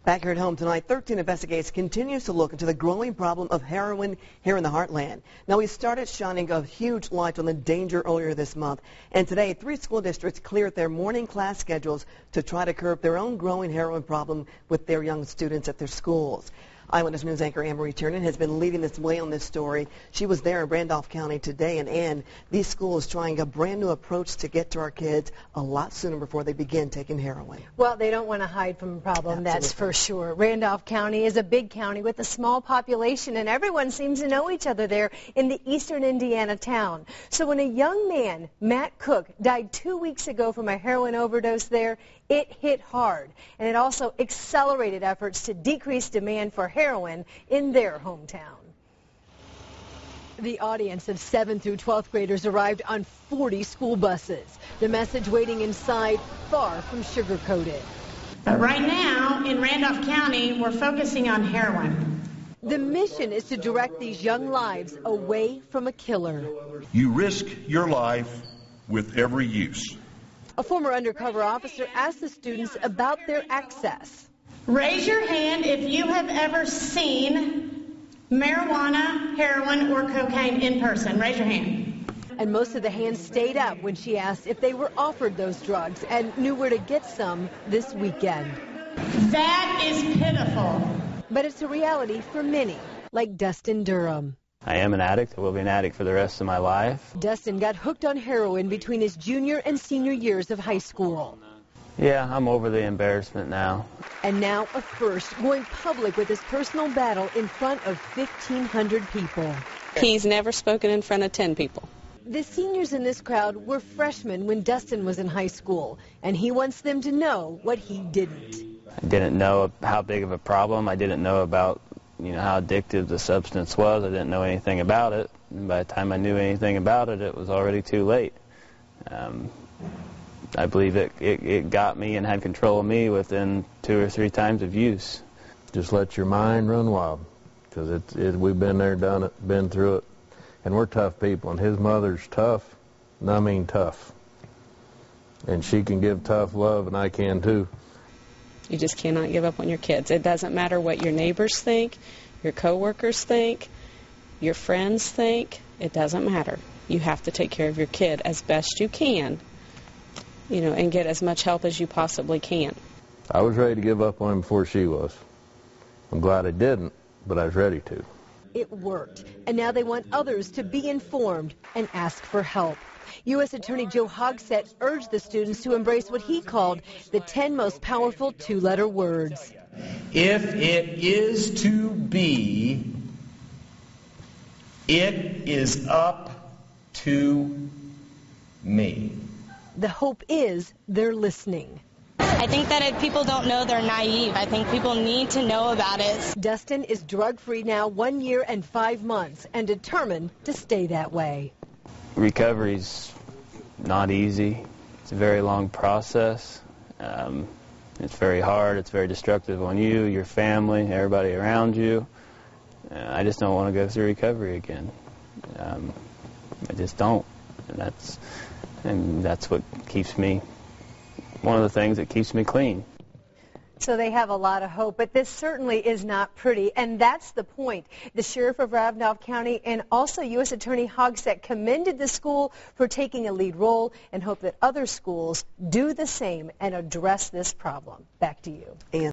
Back here at home tonight, 13 Investigates continues to look into the growing problem of heroin here in the Heartland. Now, we started shining a huge light on the danger earlier this month, and today 3 school districts cleared their morning class schedules to try to curb their own growing heroin problem with their young students at their schools. Eyewitness News anchor Anne-Marie Tiernan has been leading this way on this story. She was there in Randolph County today, and Anne, these schools trying a brand new approach to get to our kids a lot sooner before they begin taking heroin. Well, they don't want to hide from a problem, that's for sure. Randolph County is a big county with a small population, and everyone seems to know each other there in the eastern Indiana town. So when a young man, Matt Cook, died 2 weeks ago from a heroin overdose there, it hit hard, and it also accelerated efforts to decrease demand for heroin in their hometown. The audience of 7th through 12th graders arrived on 40 school buses. The message waiting inside, far from sugar-coated. Right now, in Randolph County, we're focusing on heroin. The mission is to direct these young lives away from a killer. You risk your life with every use. A former undercover officer asked the students about their access. Raise your hand if you have ever seen marijuana, heroin, or cocaine in person. Raise your hand. And most of the hands stayed up when she asked if they were offered those drugs and knew where to get some this weekend. That is pitiful. But it's a reality for many, like Dustin Durham. I am an addict. I will be an addict for the rest of my life. Dustin got hooked on heroin between his junior and senior years of high school. Yeah, I'm over the embarrassment now. And now a first, going public with his personal battle in front of 1,500 people. He's never spoken in front of 10 people. The seniors in this crowd were freshmen when Dustin was in high school, and he wants them to know what he didn't. I didn't know how big of a problem. I didn't know about how addictive the substance was. I didn't know anything about it. And by the time I knew anything about it, it was already too late. I believe it got me and had control of me within 2 or 3 times of use. Just let your mind run wild, because we've been there, done it, been through it, and we're tough people. And his mother's tough, and I mean tough. And she can give tough love, and I can too. You just cannot give up on your kids. It doesn't matter what your neighbors think, your coworkers think, your friends think. It doesn't matter. You have to take care of your kid as best you can, and get as much help as you possibly can. I was ready to give up on him before she was. I'm glad I didn't, but I was ready to. It worked, and now they want others to be informed and ask for help. U.S. Attorney Joe Hogsett urged the students to embrace what he called the 10 most powerful 2-letter words. If it is to be, it is up to me. The hope is they're listening. I think that if people don't know, they're naive. I think people need to know about it. Dustin is drug-free now 1 year and 5 months and determined to stay that way. Recovery's not easy. It's a very long process. It's very hard. It's very destructive on you, your family, everybody around you. I just don't want to go through recovery again. I just don't. And that's what keeps me, one of the things that keeps me clean. So they have a lot of hope, but this certainly is not pretty, and that's the point. The sheriff of Randolph County and also U.S. Attorney Hogsett commended the school for taking a lead role and hope that other schools do the same and address this problem. Back to you.